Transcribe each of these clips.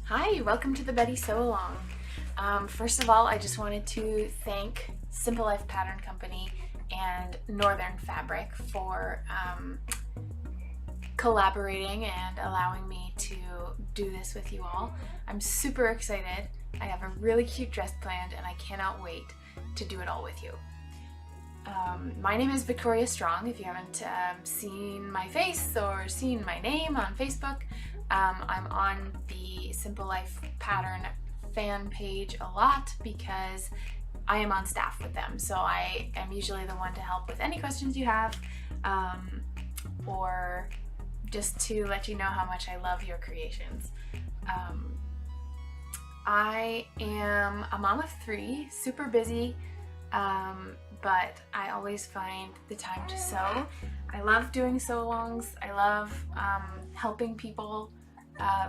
Hi, welcome to the Betty Sew Along. First of all, I just wanted to thank Simple Life Pattern Company and Northern Fabric for collaborating and allowing me to do this with you all. I'm super excited. I have a really cute dress planned and I cannot wait to do it all with you. My name is Victoria Strong. If you haven't seen my face or seen my name on Facebook, I'm on the Simple Life Pattern fan page a lot because I am on staff with them. So I am usually the one to help with any questions you have, or just to let you know how much I love your creations. I am a mom of 3, super busy, but I always find the time to sew. I love doing sew-alongs. I love helping people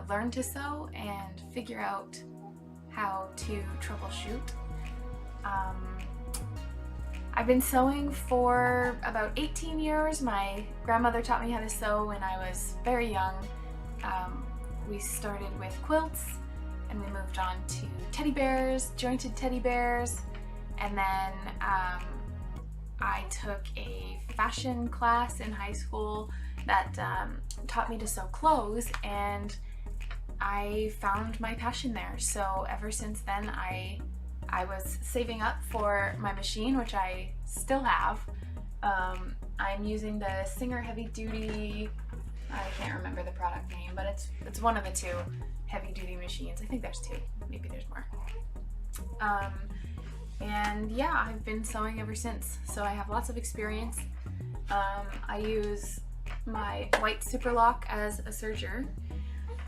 learn to sew and figure out how to troubleshoot. I've been sewing for about 18 years. My grandmother taught me how to sew when I was very young. We started with quilts and we moved on to teddy bears, jointed teddy bears, and then I took a fashion class in high school that taught me to sew clothes, and I found my passion there. So ever since then I was saving up for my machine, which I still have. I'm using the Singer Heavy Duty, I can't remember the product name, but it's one of the 2 heavy duty machines. I think there's 2, maybe there's more. And yeah, I've been sewing ever since, so I have lots of experience. I use my white Superlock as a serger,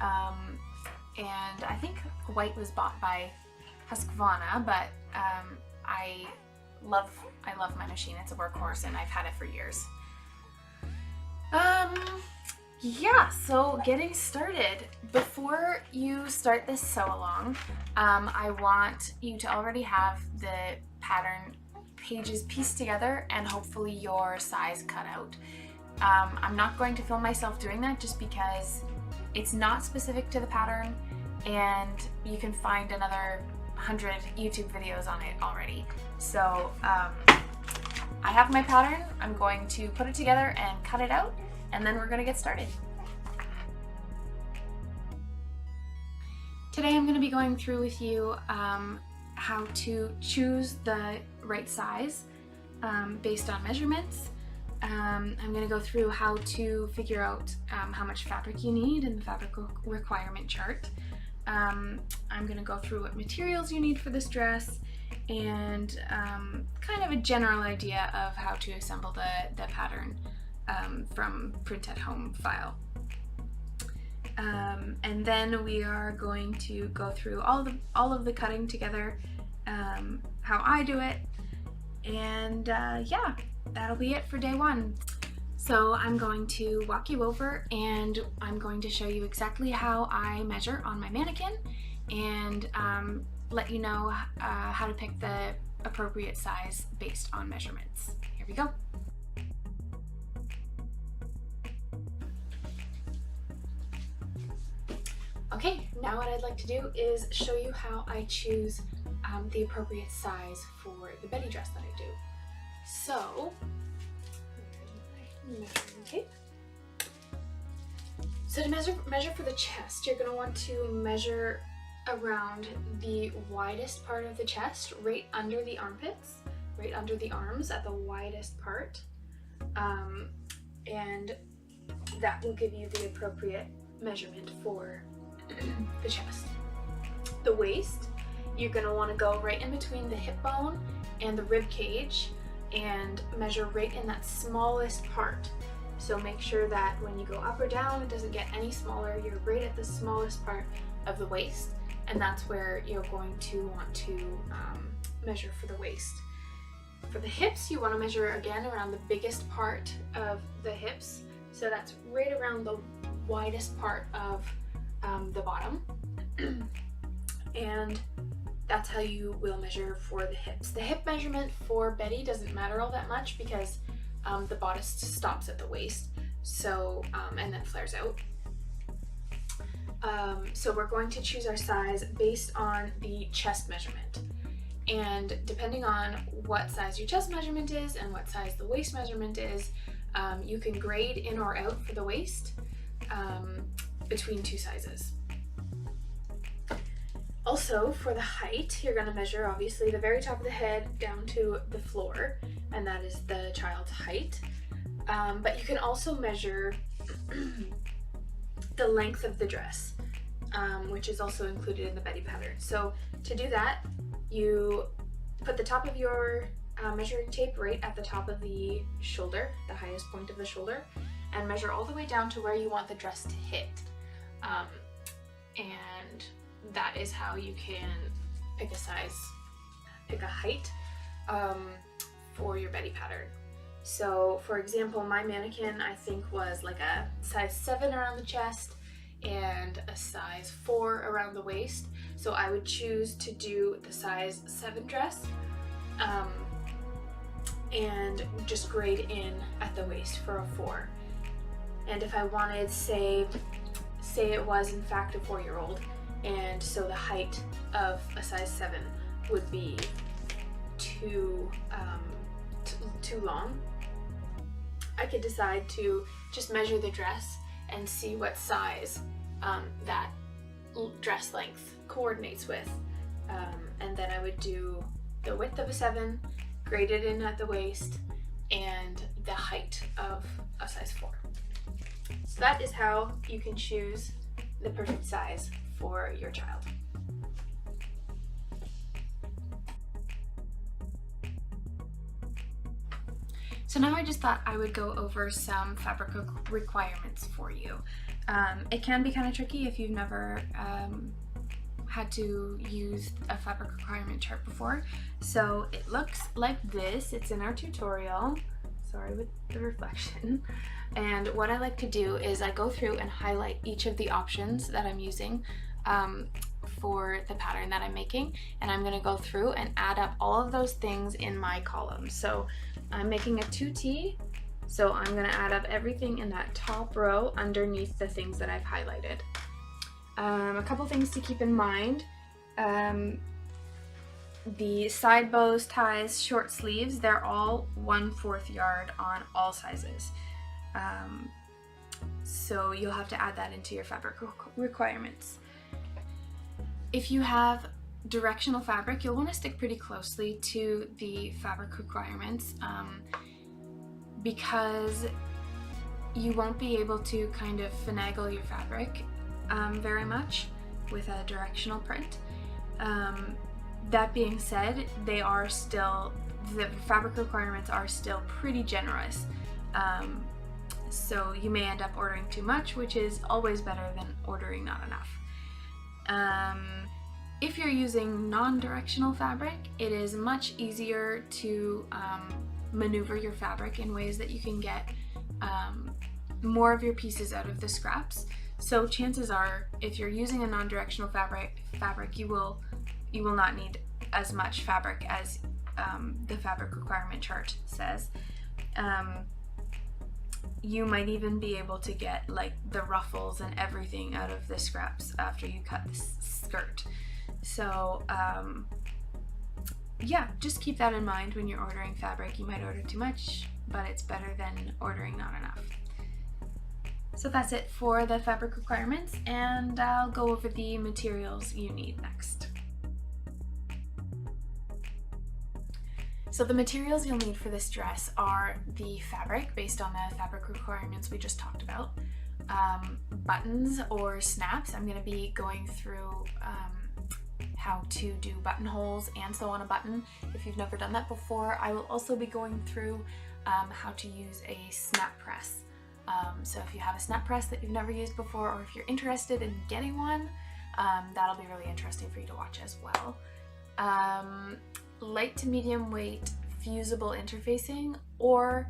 and I think white was bought by Husqvarna, but I love my machine. It's a workhorse and I've had it for years. Yeah, so getting started. Before you start this sew along, I want you to already have the pattern pages pieced together and hopefully your size cut out. I'm not going to film myself doing that just because it's not specific to the pattern and you can find another 100 YouTube videos on it already. So I have my pattern. I'm going to put it together and cut it out, and then we're going to get started. Today I'm going to be going through with you how to choose the right size based on measurements. I'm going to go through how to figure out how much fabric you need in the fabric requirement chart. I'm going to go through what materials you need for this dress and kind of a general idea of how to assemble the pattern from print at home file. And then we are going to go through all of the cutting together, how I do it, and yeah, that'll be it for day 1. So I'm going to walk you over and I'm going to show you exactly how I measure on my mannequin and let you know how to pick the appropriate size based on measurements. Here we go. Okay, now what I'd like to do is show you how I choose the appropriate size for the Betty dress that I do. So, measuring tape. So to measure for the chest, you're going to want to measure around the widest part of the chest, right under the armpits, right under the arms at the widest part, and that will give you the appropriate measurement for the chest. The waist, you're going to want to go right in between the hip bone and the rib cage and measure right in that smallest part. So make sure that when you go up or down, it doesn't get any smaller. You're right at the smallest part of the waist, and that's where you're going to want to measure for the waist. For the hips, you want to measure again around the biggest part of the hips. So that's right around the widest part of the bottom. And that's how you will measure for the hips. The hip measurement for Betty doesn't matter all that much because the bodice stops at the waist, so and then flares out. So we're going to choose our size based on the chest measurement. And depending on what size your chest measurement is and what size the waist measurement is, you can grade in or out for the waist between two sizes. Also, for the height, you're going to measure obviously the very top of the head down to the floor, and that is the child's height. But you can also measure the length of the dress, which is also included in the Betty pattern. So to do that, you put the top of your measuring tape right at the top of the shoulder, the highest point of the shoulder, and measure all the way down to where you want the dress to hit. And that is how you can pick a height for your Betty pattern. So for example, my mannequin I think was like a size 7 around the chest and a size 4 around the waist. So I would choose to do the size 7 dress and just grade in at the waist for a 4. And if I wanted, say it was in fact a 4-year-old, and so the height of a size 7 would be too long, I could decide to just measure the dress and see what size that dress length coordinates with, and then I would do the width of a 7, grade it in at the waist, and the height of a size 4. So that is how you can choose the perfect size for your child. So now I just thought I would go over some fabric requirements for you. It can be kind of tricky if you've never had to use a fabric requirement chart before. So it looks like this. It's in our tutorial. Sorry with the reflection. And what I like to do is I go through and highlight each of the options that I'm using for the pattern that I'm making, and I'm going to go through and add up all of those things in my column. So I'm making a 2T, so I'm going to add up everything in that top row underneath the things that I've highlighted. A couple things to keep in mind. The side bows, ties, short sleeves, they're all 1/4 yard on all sizes. So you'll have to add that into your fabric requirements. If you have directional fabric, you'll want to stick pretty closely to the fabric requirements because you won't be able to kind of finagle your fabric very much with a directional print. That being said, the fabric requirements are still pretty generous. So you may end up ordering too much, which is always better than ordering not enough. If you're using non-directional fabric, it is much easier to maneuver your fabric in ways that you can get more of your pieces out of the scraps. So chances are, if you're using a non-directional fabric, you will not need as much fabric as the fabric requirement chart says. You might even be able to get like the ruffles and everything out of the scraps after you cut the skirt. So yeah, just keep that in mind when you're ordering fabric. You might order too much, but it's better than ordering not enough. So that's it for the fabric requirements, and I'll go over the materials you need next. So the materials you'll need for this dress are the fabric, based on the fabric requirements we just talked about, buttons or snaps. I'm going to be going through how to do buttonholes and sew on a button. If you've never done that before, I will also be going through how to use a snap press. So if you have a snap press that you've never used before, or if you're interested in getting one, that'll be really interesting for you to watch as well. Light to medium weight fusible interfacing, or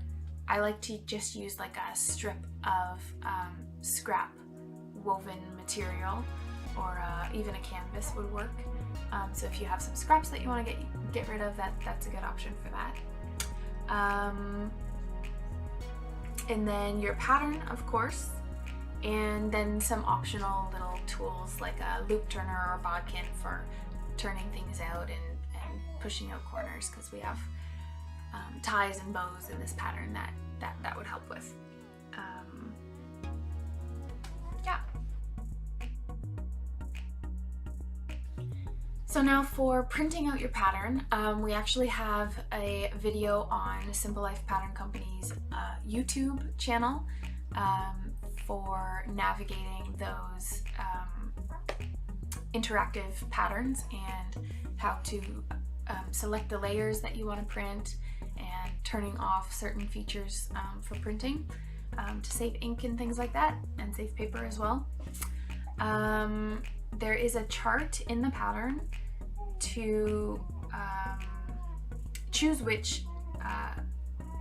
I like to just use like a strip of scrap woven material, or even a canvas would work. So if you have some scraps that you want to get rid of, that's a good option for that. And then your pattern, of course, and then some optional little tools like a loop turner or bodkin for turning things out and pushing out corners, because we have ties and bows in this pattern that would help with. Yeah. So now for printing out your pattern, we actually have a video on Simple Life Pattern Company's YouTube channel for navigating those interactive patterns and how to select the layers that you want to print and turning off certain features for printing to save ink and things like that, and save paper as well. There is a chart in the pattern to choose which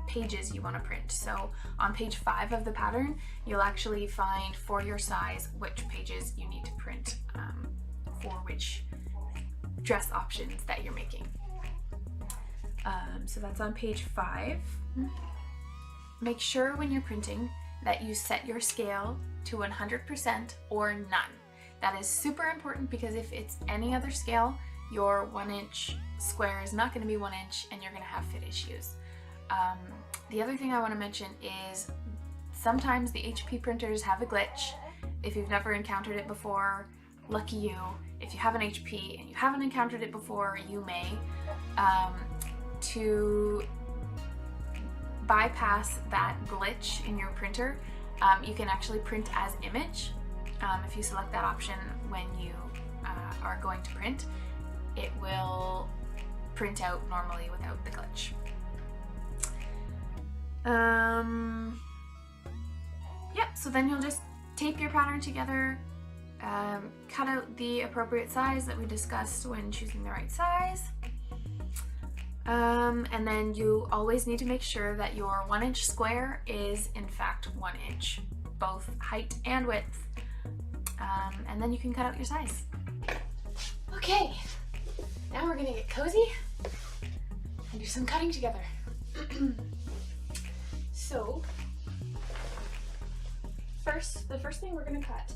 pages you want to print. So on page 5 of the pattern, you'll actually find for your size which pages you need to print for which dress options that you're making. So that's on page 5. Make sure when you're printing that you set your scale to 100% or none. That is super important, because if it's any other scale, your 1-inch square is not going to be 1 inch and you're going to have fit issues. The other thing I want to mention is sometimes the HP printers have a glitch. If you've never encountered it before, lucky you. If you have an HP and you haven't encountered it before, you may. To bypass that glitch in your printer, you can actually print as image. If you select that option when you are going to print, it will print out normally without the glitch. Yeah, so then you'll just tape your pattern together, cut out the appropriate size that we discussed when choosing the right size, and then you always need to make sure that your 1-inch square is in fact 1 inch, both height and width, and then you can cut out your size. Okay, now we're gonna get cozy and do some cutting together. So, the first thing we're gonna cut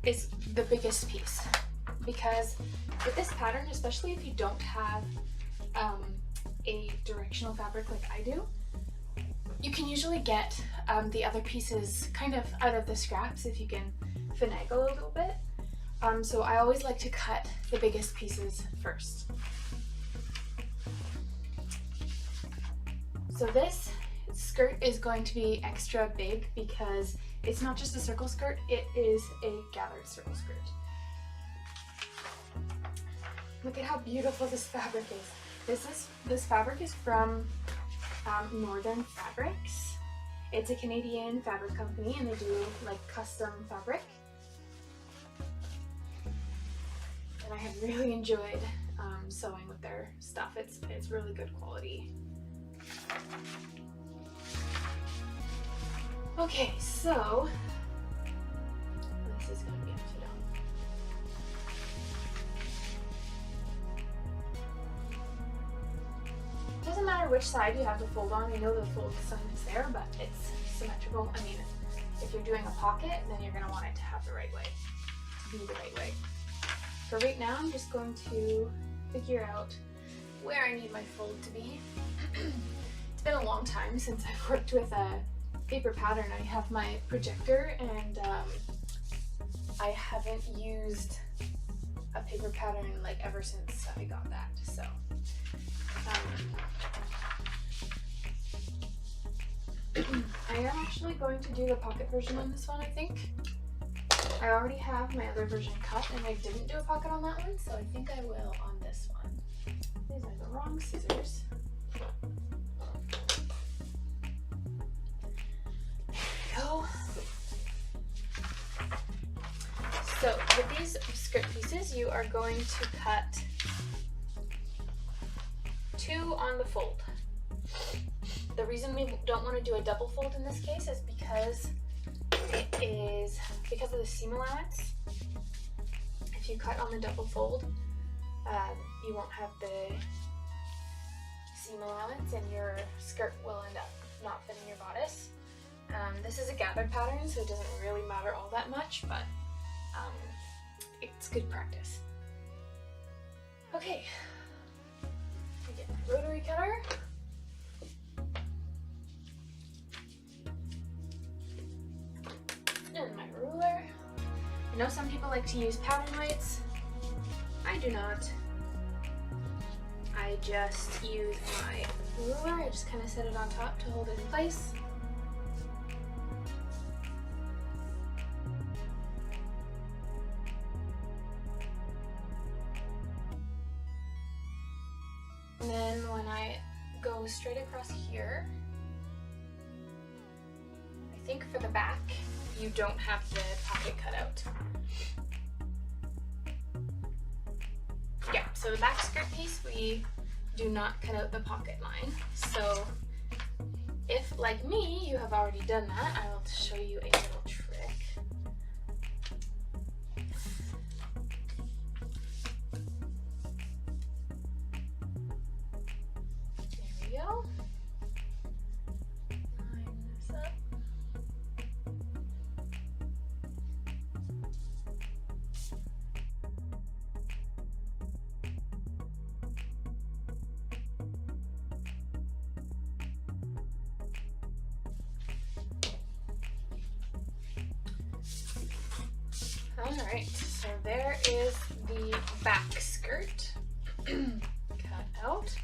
is the biggest piece, because with this pattern, especially if you don't have a directional fabric like I do, you can usually get the other pieces kind of out of the scraps if you can finagle a little bit. So I always like to cut the biggest pieces first. So this skirt is going to be extra big because it's not just a circle skirt, it is a gathered circle skirt. Look at how beautiful this fabric is. This fabric is from Northern Fabrics. It's a Canadian fabric company and they do like custom fabric. And I have really enjoyed sewing with their stuff. It's really good quality. Okay, so this is going to be upside down. Doesn't matter which side you have the fold on. I know the fold sign is there, but it's symmetrical. I mean, if you're doing a pocket, then you're going to want it to have the right way, to be the right way. For right now, I'm just going to figure out where I need my fold to be. It's been a long time since I've worked with a paper pattern. I have my projector and I haven't used a paper pattern like ever since I got that. So I am actually going to do the pocket version on this one, I think. I already have my other version cut and I didn't do a pocket on that one, so I think I will on this one. These are the wrong scissors. Go. So with these skirt pieces, you are going to cut 2 on the fold. The reason we don't want to do a double fold in this case is because of the seam allowance. If you cut on the double fold, you won't have the seam allowance and your skirt will end up not fitting your bodice. This is a gathered pattern, so it doesn't really matter all that much, but it's good practice. Okay, I get my rotary cutter. And my ruler. I know some people like to use pattern weights. I do not. I just use my ruler. I just kind of set it on top to hold it in place. And then when I go straight across here, I think for the back, you don't have the pocket cut out. Yeah, so the back skirt piece, we do not cut out the pocket line. So if, like me, you have already done that, I will show you a little trick. There we go. Line this up. Alright, so there is the back skirt cut out.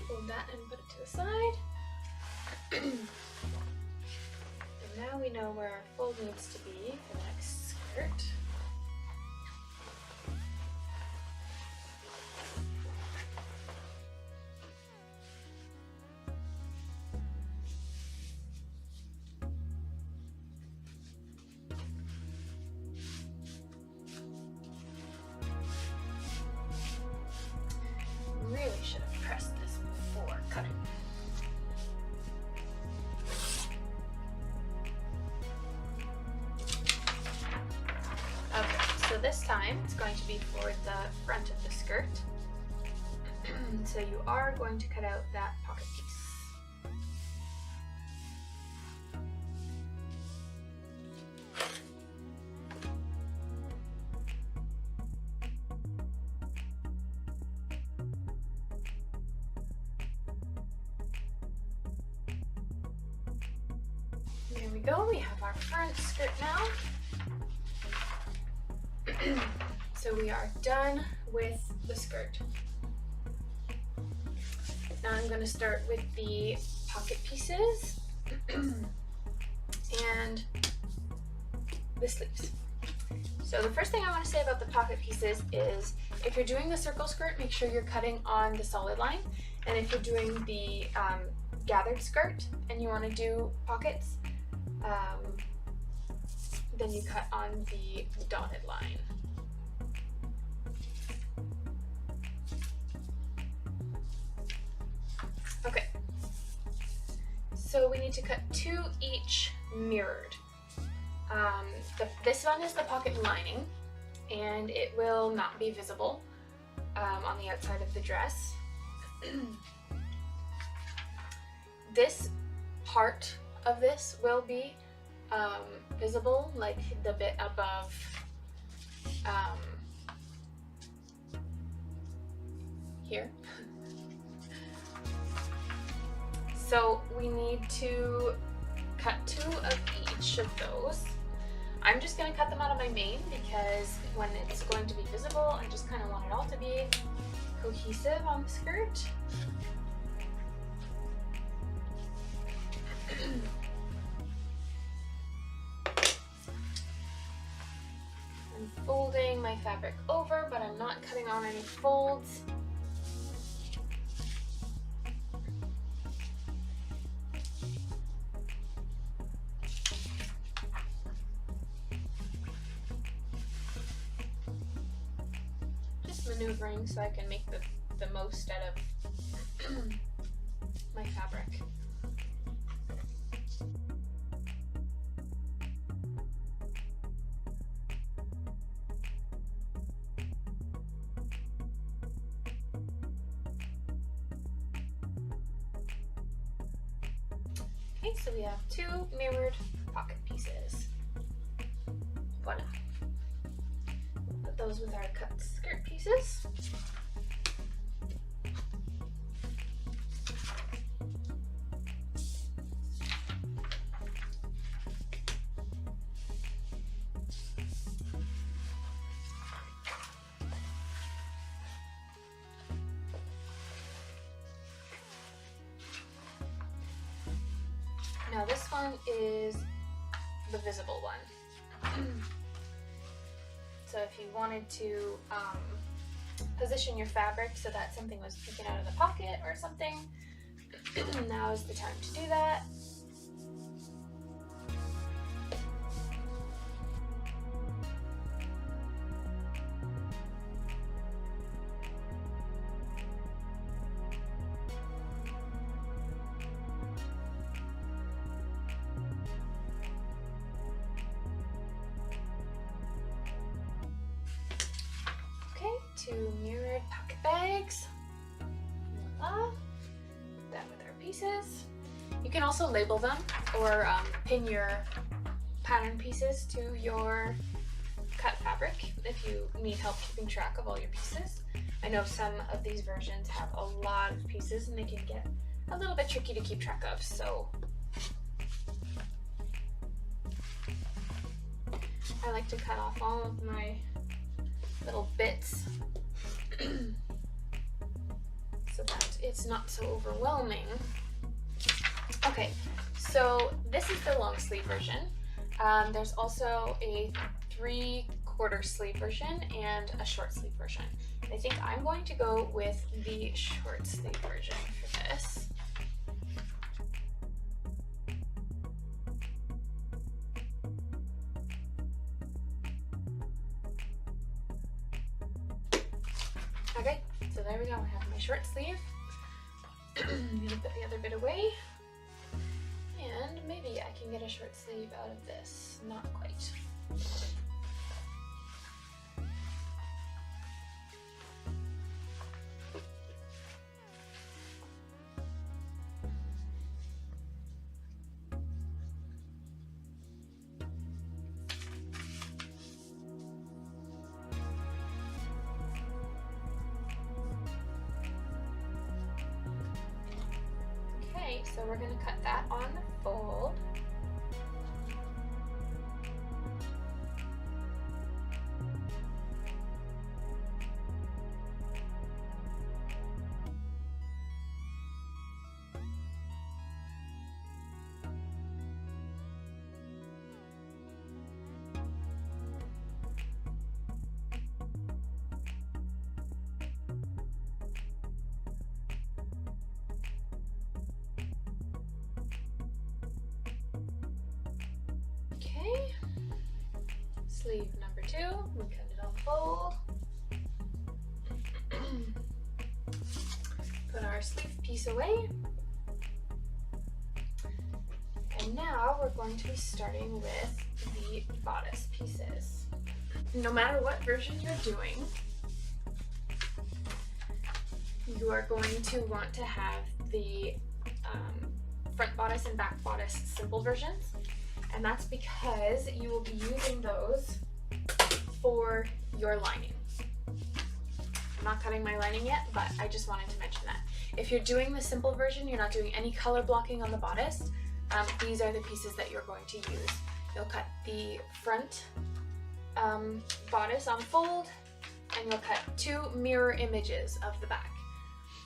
Fold that and put it to the side. And now we know where our fold needs to be for the next skirt. Really should have pressed this before cutting. Okay, so this time it's going to be for the front of the skirt. So you are going to cut out that pocket piece. There we go, we have our front skirt now. So we are done with the skirt. Now I'm going to start with the pocket pieces and the sleeves. So the first thing I want to say about the pocket pieces is if you're doing the circle skirt, make sure you're cutting on the solid line. And if you're doing the gathered skirt and you want to do pockets, then you cut on the dotted line. Okay, so we need to cut 2 each mirrored. This one is the pocket lining, and it will not be visible on the outside of the dress. This part of this will be visible, like the bit above here. So we need to cut 2 of each of those. I'm just going to cut them out of my main because when it's going to be visible, I just kind of want it all to be cohesive on the skirt. I'm folding my fabric over, but I'm not cutting on any folds. Maneuvering so I can make the most out of my fabric. Okay, so we have 2 mirrored pocket pieces. Voila. Put those with our cut skirt pieces. Now this one is the visible one. So if you wanted to position your fabric so that something was peeking out of the pocket or something, now is the time to do that. Okay, 2 mirrored pocket bags. Voila. Put that with our pieces. You can also label them or pin your pattern pieces to your cut fabric if you need help keeping track of all your pieces. I know some of these versions have a lot of pieces and they can get a little bit tricky to keep track of, so I like to cut off all of my little bits so that it's not so overwhelming. Okay, so this is the long sleeve version. There's also a 3/4 sleeve version and a short sleeve version. I think I'm going to go with the short sleeve version for this. Okay, so there we go. I have my short sleeve. I'm gonna put the other bit away. And maybe I can get a short sleeve out of this. Not quite. Okay, so we're going to cut that on the fold. Okay, sleeve number 2, we cut it on fold. Put our sleeve piece away. And now we're going to be starting with the bodice pieces. No matter what version you're doing, you are going to want to have the front bodice and back bodice simple versions. And that's because you will be using those for your lining. I'm not cutting my lining yet, but I just wanted to mention that. If you're doing the simple version, you're not doing any color blocking on the bodice, these are the pieces that you're going to use. You'll cut the front bodice on fold, and you'll cut 2 mirror images of the back.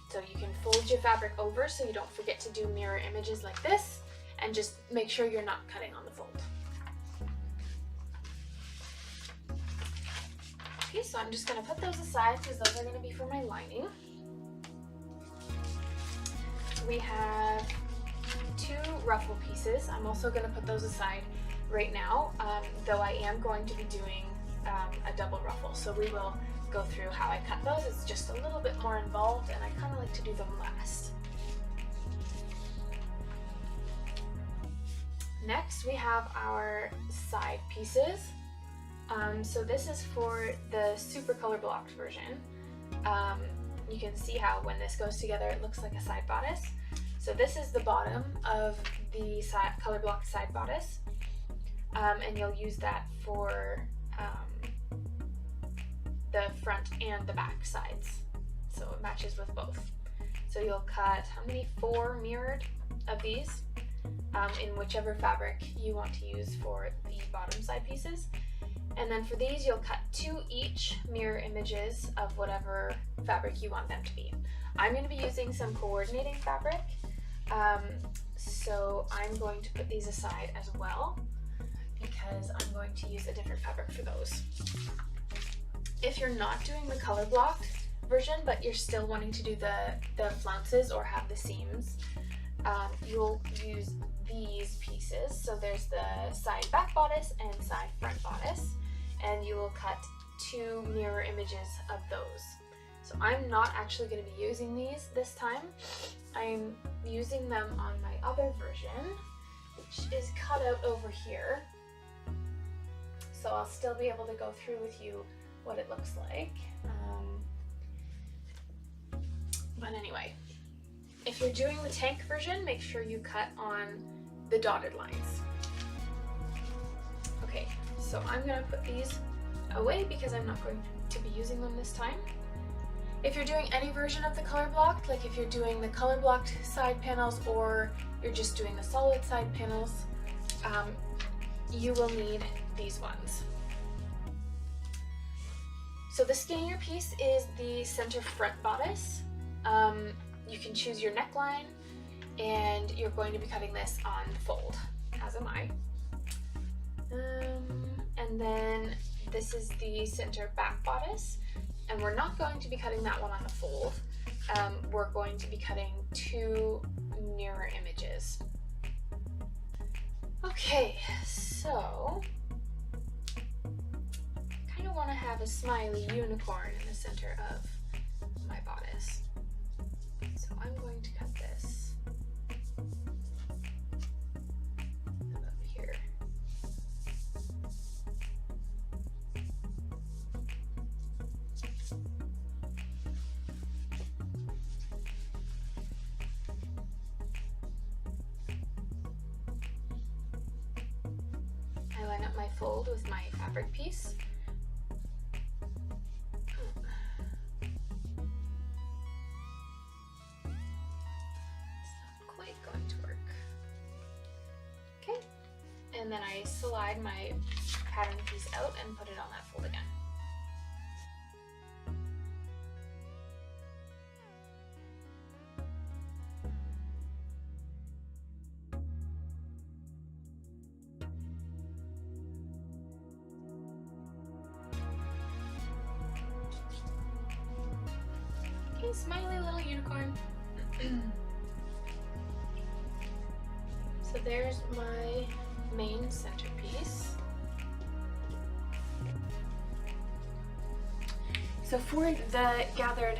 So you can fold your fabric over so you don't forget to do mirror images like this, and just make sure you're not cutting on the fold. Okay, so I'm just going to put those aside because those are going to be for my lining. We have 2 ruffle pieces. I'm also going to put those aside right now, though I am going to be doing a double ruffle. So we will go through how I cut those. It's just a little bit more involved and I kind of like to do them last. Next, we have our side pieces. So this is for the super color blocked version. You can see how when this goes together, it looks like a side bodice. So this is the bottom of the color block side bodice, and you'll use that for the front and the back sides, so it matches with both. So you'll cut, how many? 4 mirrored of these in whichever fabric you want to use for the bottom side pieces. And then for these, you'll cut 2 each mirror images of whatever fabric you want them to be. I'm going to be using some coordinating fabric, so I'm going to put these aside as well because I'm going to use a different fabric for those. If you're not doing the color blocked version, but you're still wanting to do the flounces or have the seams, you'll use these pieces. So there's the side back bodice and side front bodice, and you will cut 2 mirror images of those. So I'm not actually going to be using these this time. I'm using them on my other version, which is cut out over here. So I'll still be able to go through with you what it looks like. But anyway, if you're doing the tank version, make sure you cut on the dotted lines. Okay, so I'm going to put these away because I'm not going to be using them this time. If you're doing any version of the color blocked, like if you're doing the color blocked side panels or you're just doing the solid side panels, you will need these ones. So the skinnier piece is the center front bodice. You can choose your neckline, and you're going to be cutting this on fold, as am I. And then this is the center back bodice, and we're not going to be cutting that one on the fold. We're going to be cutting 2 mirror images. Okay, so I kind of want to have a smiley unicorn in the center of my bodice. So I'm going to cut this up here. I line up my fold with my fabric piece. And then I slide my pattern piece out and put it on that fold again. Okay, smiley little unicorn. So there's my main centerpiece. So for the gathered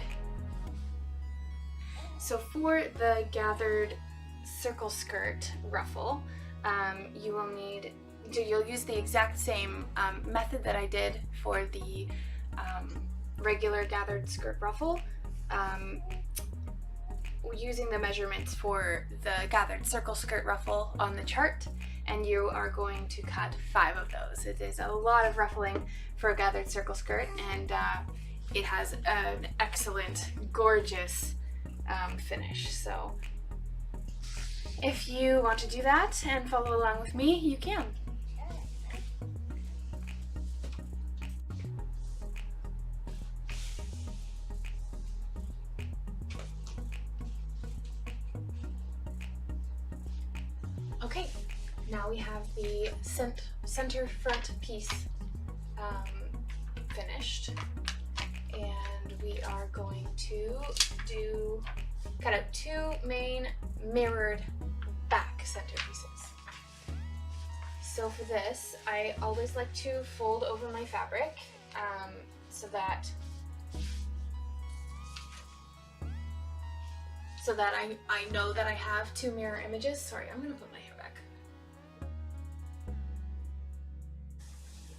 circle skirt ruffle, you'll use the exact same method that I did for the regular gathered skirt ruffle, using the measurements for the gathered circle skirt ruffle on the chart, and you are going to cut 5 of those. It is a lot of ruffling for a gathered circle skirt, and it has an excellent, gorgeous finish. So if you want to do that and follow along with me, you can. Okay, now we have the center front piece finished, and we are going to cut out 2 main mirrored back center pieces. So for this, I always like to fold over my fabric so that I know that I have 2 mirror images. Sorry, I'm gonna put my hair back.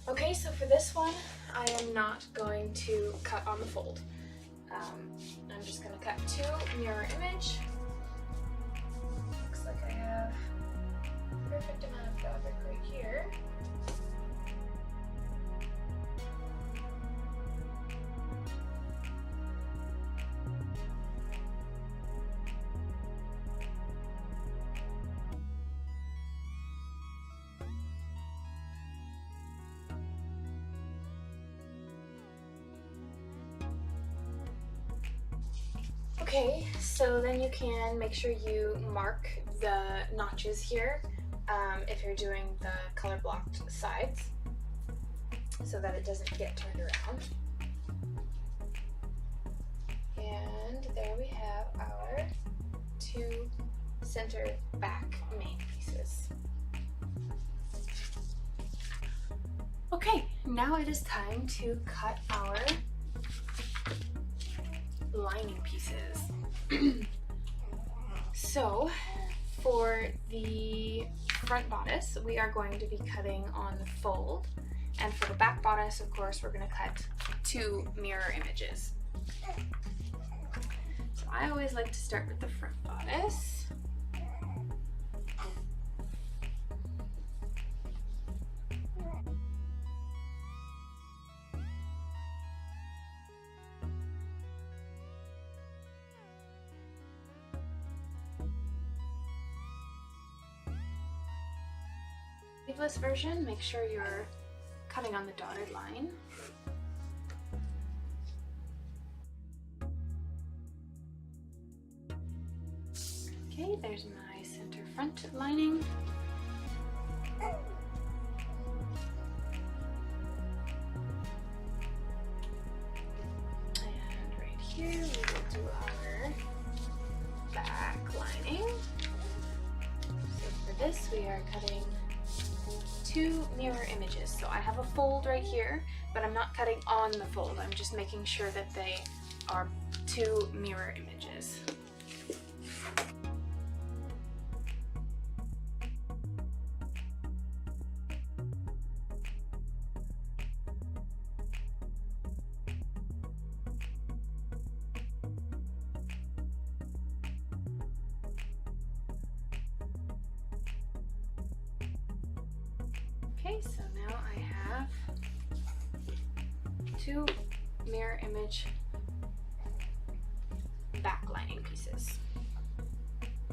Okay, so for this one, I am not going to cut on the fold. I'm just gonna cut 2 mirror image. perfect amount of fabric right here. Okay, so then you can make sure you mark the notches here if you're doing the color blocked sides so that it doesn't get turned around. And there we have our 2 center back main pieces. Okay, now it is time to cut our lining pieces. So for the front bodice, we are going to be cutting on the fold, and for the back bodice, of course, we're going to cut 2 mirror images. So I always like to start with the front bodice. Sleeveless version, make sure you're cutting on the dotted line. Okay, there's my center front lining. And right here we will do our back lining. So for this we are cutting 2 mirror images. So I have a fold right here, but I'm not cutting on the fold. I'm just making sure that they are 2 mirror images. Okay, so now I have 2 mirror image back lining pieces.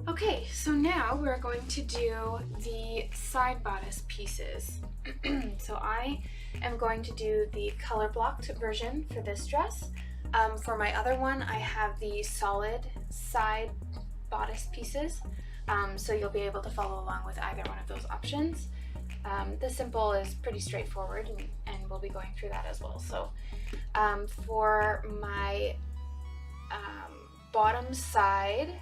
Okay, so now we're going to do the side bodice pieces. So I am going to do the color blocked version for this dress. For my other one, I have the solid side bodice pieces, so you'll be able to follow along with either one of those options. The simple is pretty straightforward, and we'll be going through that as well. So for my bottom side,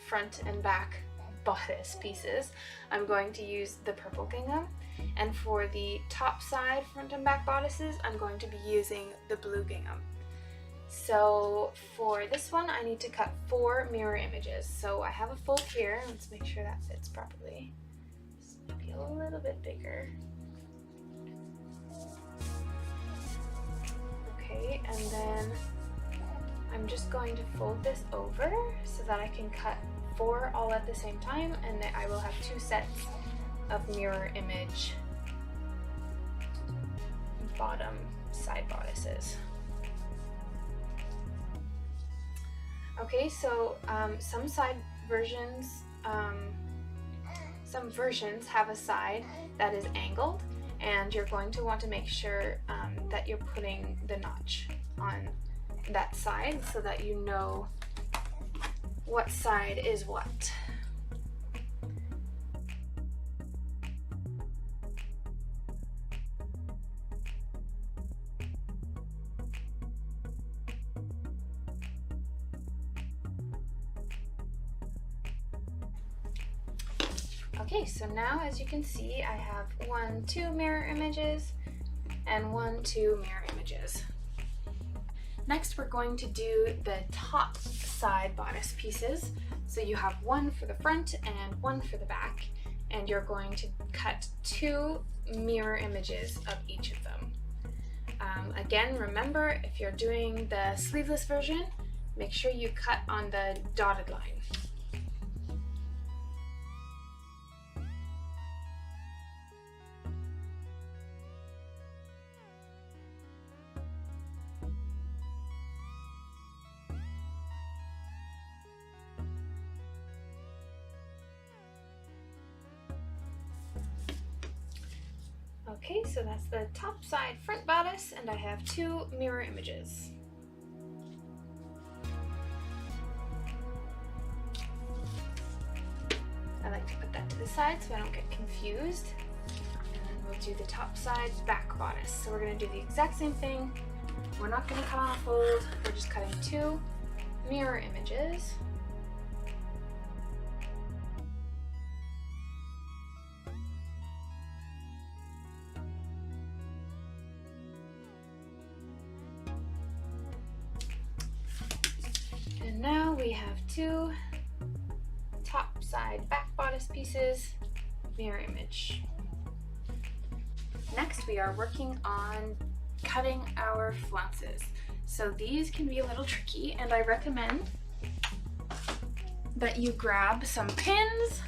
front and back bodice pieces, I'm going to use the purple gingham, and for the top side front and back bodices, I'm going to be using the blue gingham. So for this one, I need to cut 4 mirror images. So I have a fold here. Let's make sure that fits properly. Maybe a little bit bigger. Okay, and then I'm just going to fold this over so that I can cut 4 all at the same time, and then I will have 2 sets of mirror image bottom side bodices. Okay, so some versions have a side that is angled, and you're going to want to make sure that you're putting the notch on that side so that you know what side is what. Okay, so now as you can see, I have 1, 2 mirror images and 1, 2 mirror images. Next, we're going to do the top side bodice pieces. So you have 1 for the front and 1 for the back, and you're going to cut 2 mirror images of each of them. Again, remember, if you're doing the sleeveless version, make sure you cut on the dotted line. So that's the top side front bodice, and I have 2 mirror images. I like to put that to the side so I don't get confused. And then we'll do the top side back bodice. So we're going to do the exact same thing. We're not going to cut on a fold, we're just cutting 2 mirror images. And now we have 2 top side back bodice pieces, mirror image. Next we are working on cutting our flounces. So these can be a little tricky, and I recommend that you grab some pins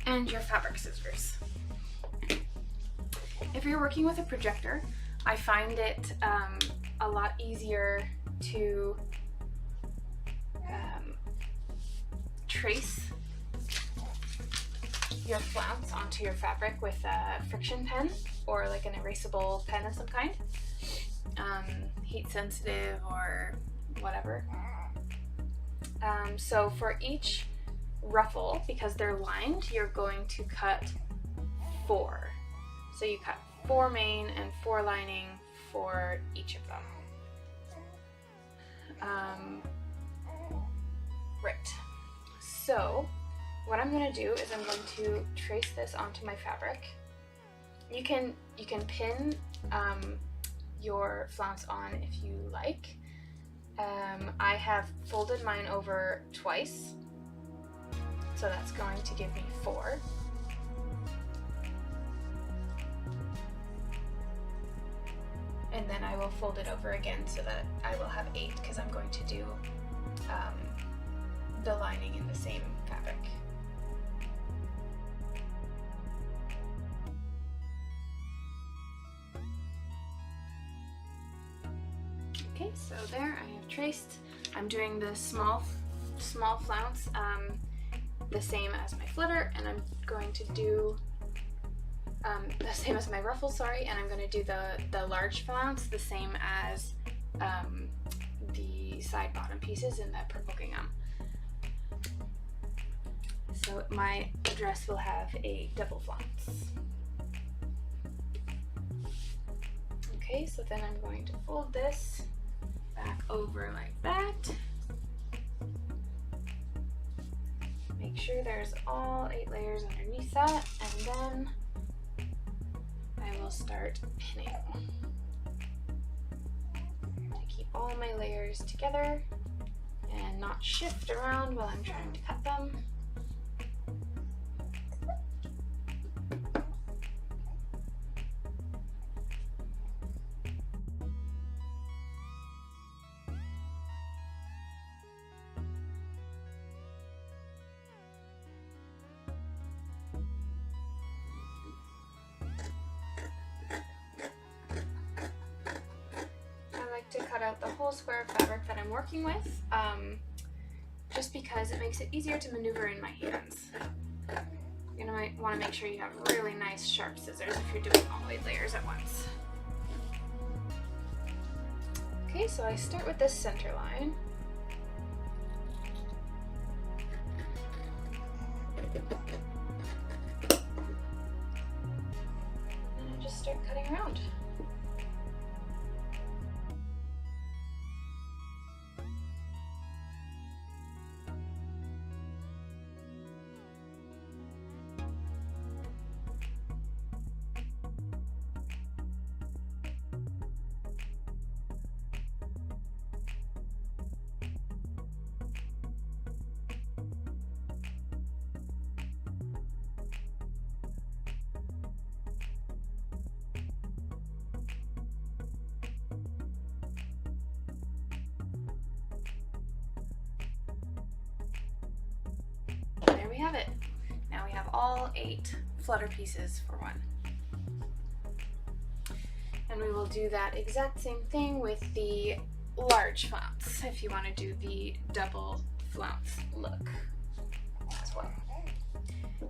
and your fabric scissors. If you're working with a projector, I find it a lot easier to trace your flounce onto your fabric with a friction pen or like an erasable pen of some kind, heat sensitive or whatever. So for each ruffle, because they're lined, you're going to cut 4. So you cut 4 main and 4 lining for each of them. Right. So what I'm going to do is I'm going to trace this onto my fabric. You can pin your flounce on if you like. I have folded mine over twice, so that's going to give me 4. And then I will fold it over again so that I will have 8, because I'm going to do the lining in the same fabric. Okay, so there I have traced. I'm doing the small flounce the same as my flutter, and I'm going to do the same as my ruffle, sorry, and I'm going to do the large flounce the same as the side bottom pieces in that purple gingham. So my dress will have a double flounce. Okay, so then I'm going to fold this back over like that. Make sure there's all 8 layers underneath that, and then I will start pinning to keep all my layers together and not shift around while I'm trying to cut them. To cut out the whole square of fabric that I'm working with, just because it makes it easier to maneuver in my hands. You're gonna want to make sure you have really nice sharp scissors if you're doing all 8 layers at once. Okay, so I start with this center line. And I just start cutting around. There we have it. Now we have all 8 flutter pieces for one. And we will do that exact same thing with the large flounce if you want to do the double flounce look as well.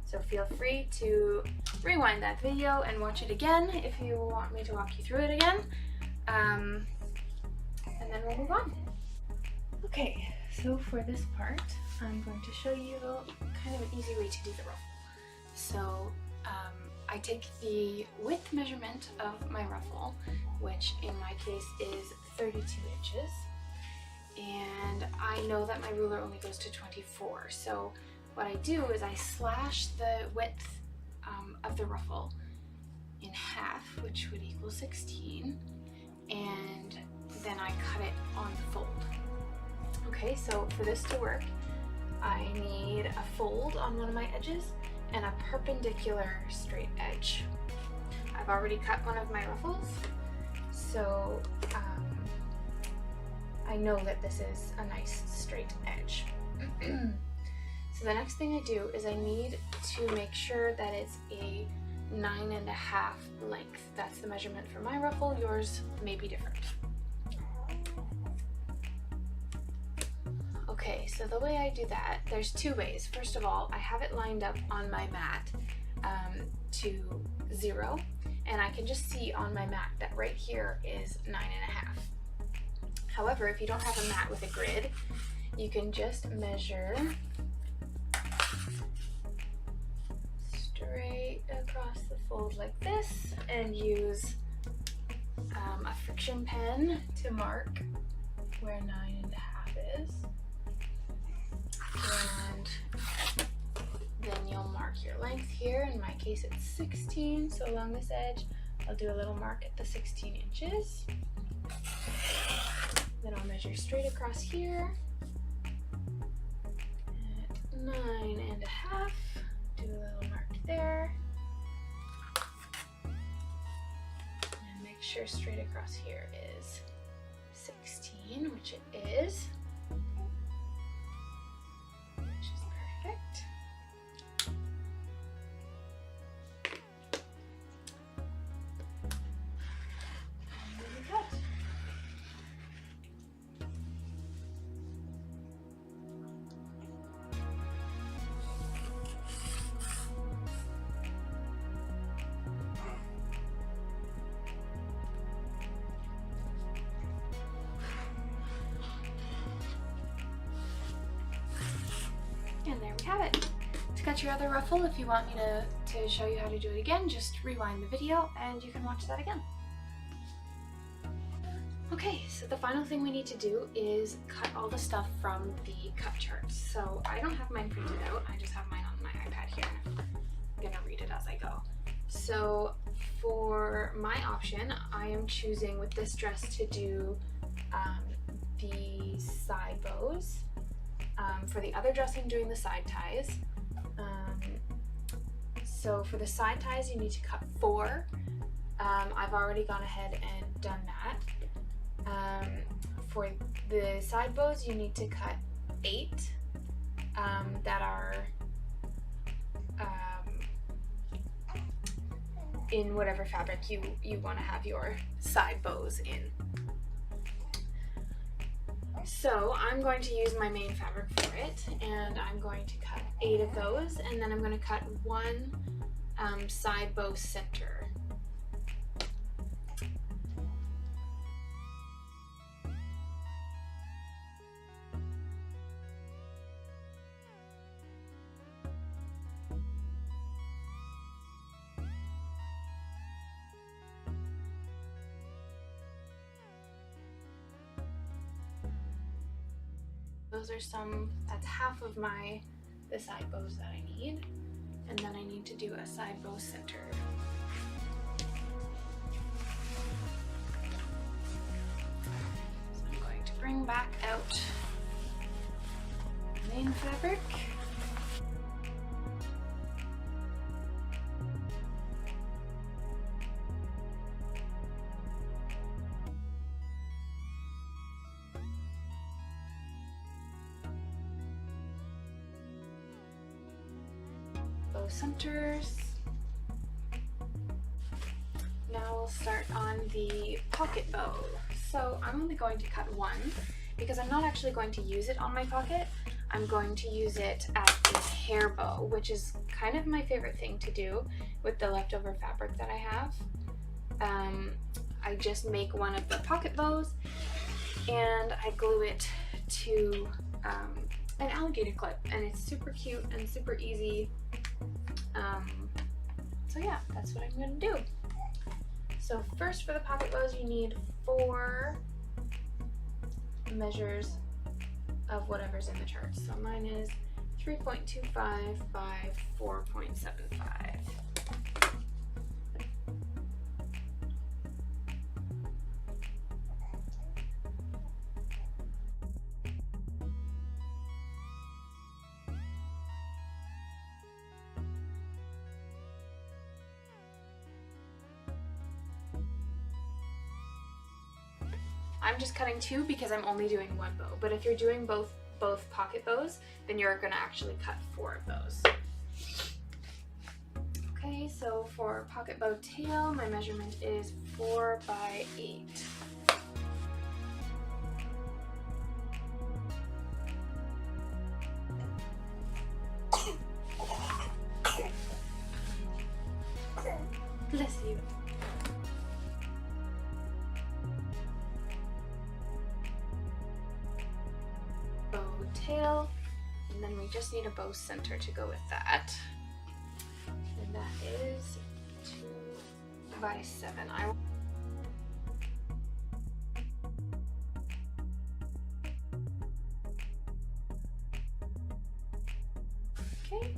So feel free to rewind that video and watch it again if you want me to walk you through it again. And then we'll move on. Okay, so for this part, I'm going to show you kind of an easy way to do the ruffle. So I take the width measurement of my ruffle, which in my case is 32 inches. And I know that my ruler only goes to 24. So what I do is I slash the width of the ruffle in half, which would equal 16. And then I cut it on the fold. Okay, so for this to work, I need a fold on one of my edges and a perpendicular straight edge. I've already cut one of my ruffles, so I know that this is a nice straight edge. So the next thing I do is I need to make sure that it's a 9.5 length. That's the measurement for my ruffle. Yours may be different. Okay, so the way I do that, there's two ways. First of all, I have it lined up on my mat to 0, and I can just see on my mat that right here is 9.5. However, if you don't have a mat with a grid, you can just measure straight across the fold like this and use a friction pen to mark where 9.5 is. And then you'll mark your length here. In my case it's 16, so along this edge I'll do a little mark at the 16 inches. Then I'll measure straight across here at 9.5, do a little mark there, and make sure straight across here is 16, which it is. Perfect. And then we cut. And there we have it. To cut your other ruffle, if you want me to show you how to do it again, just rewind the video and you can watch that again. Okay, so the final thing we need to do is cut all the stuff from the cut charts. So I don't have mine printed out, I just have mine on my iPad here. I'm gonna read it as I go. So for my option, I am choosing with this dress to do the side bows. For the other dress, I'm doing the side ties. So for the side ties, you need to cut 4. I've already gone ahead and done that. For the side bows, you need to cut 8 that are in whatever fabric you want to have your side bows in. So I'm going to use my main fabric for it, and I'm going to cut 8 of those, and then I'm going to cut 1 side bow center. Those are that's half of the side bows that I need, and then I need to do a side bow center. So I'm going to bring back out the main fabric. Centers. Now we'll start on the pocket bow. So I'm only going to cut 1 because I'm not actually going to use it on my pocket. I'm going to use it as a hair bow, which is kind of my favorite thing to do with the leftover fabric that I have. I just make one of the pocket bows and I glue it to an alligator clip, and it's super cute and super easy. So yeah, that's what I'm going to do. So first, for the pocket bows, you need 4 measures of whatever's in the chart. So mine is 3.25 by 4.75. I'm just cutting 2 because I'm only doing 1 bow, but if you're doing both pocket bows, then you're going to actually cut 4 of those. Okay, so for pocket bow tail, my measurement is 4 by 8. Bless you. Bow tail, and then we just need a bow center to go with that, and that is 2 by 7. Okay,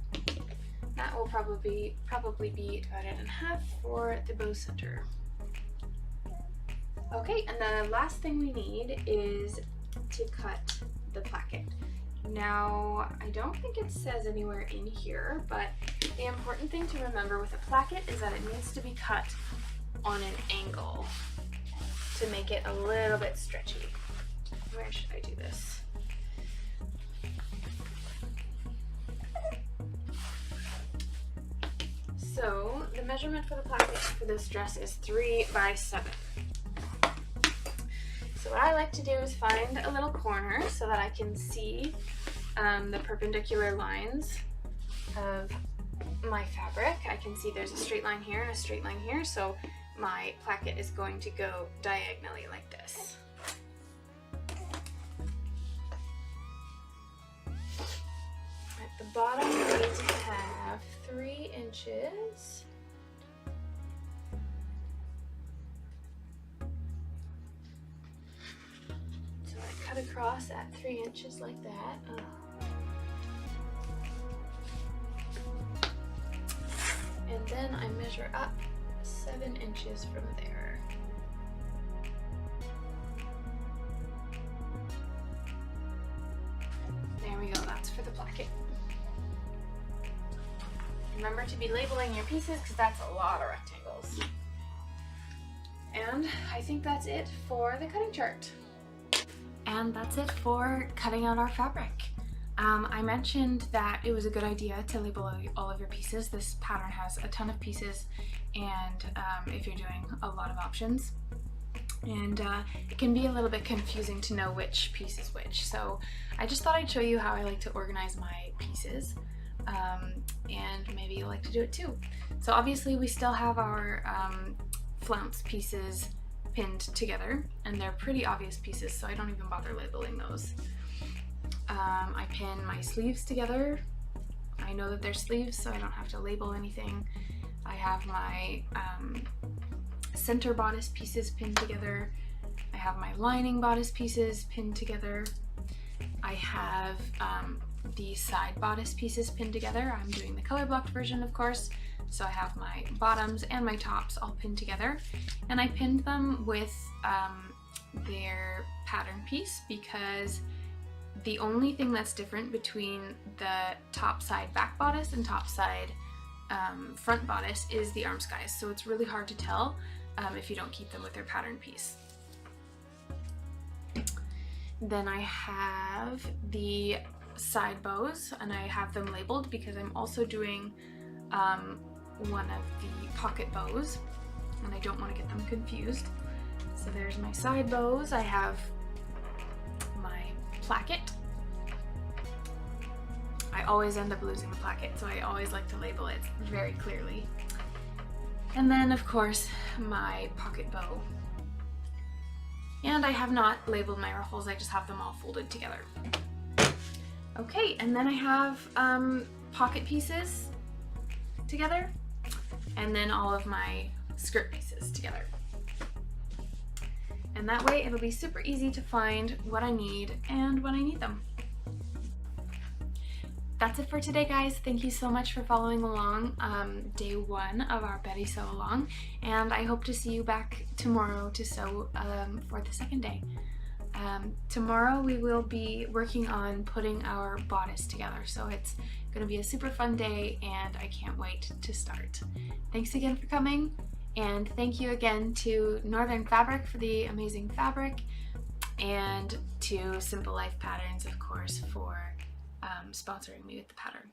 that will probably be divided in half for the bow center. Okay, and the last thing we need is to cut the placket. Now, I don't think it says anywhere in here, but the important thing to remember with a placket is that it needs to be cut on an angle to make it a little bit stretchy. Where should I do this? So, the measurement for the placket for this dress is 3 by 7. So what I like to do is find a little corner so that I can see the perpendicular lines of my fabric. I can see there's a straight line here and a straight line here, so my placket is going to go diagonally like this. At the bottom, we need to have 3 inches. Cut across at 3 inches like that. And then I measure up 7 inches from there. There we go, that's for the placket. Remember to be labeling your pieces because that's a lot of rectangles. And I think that's it for the cutting chart. And that's it for cutting out our fabric. I mentioned that it was a good idea to label all of your pieces. This pattern has a ton of pieces, and if you're doing a lot of options, and it can be a little bit confusing to know which piece is which. So I just thought I'd show you how I like to organize my pieces, and maybe you'll like to do it too. So obviously we still have our flounce pieces pinned together, and they're pretty obvious pieces, so I don't even bother labeling those. I pin my sleeves together. I know that they're sleeves, so I don't have to label anything. I have my center bodice pieces pinned together. I have my lining bodice pieces pinned together. I have the side bodice pieces pinned together. I'm doing the color blocked version, of course. So I have my bottoms and my tops all pinned together, and I pinned them with their pattern piece because the only thing that's different between the top side back bodice and top side front bodice is the arm skies. So it's really hard to tell if you don't keep them with their pattern piece. Then I have the side bows, and I have them labeled because I'm also doing one of the pocket bows, and I don't want to get them confused. So there's my side bows. I have my placket. I always end up losing the placket, so I always like to label it very clearly. And then of course my pocket bow. And I have not labeled my ruffles, I just have them all folded together. Okay, and then I have pocket pieces together, and then all of my skirt pieces together. And that way it'll be super easy to find what I need and when I need them. That's it for today, guys. Thank you so much for following along day 1 of our Betty Sew Along, and I hope to see you back tomorrow to sew for the second day. Tomorrow we will be working on putting our bodice together, so it's going to be a super fun day and I can't wait to start. Thanks again for coming, and thank you again to Northern Fabric for the amazing fabric, and to Simple Life Patterns, of course, for sponsoring me with the pattern.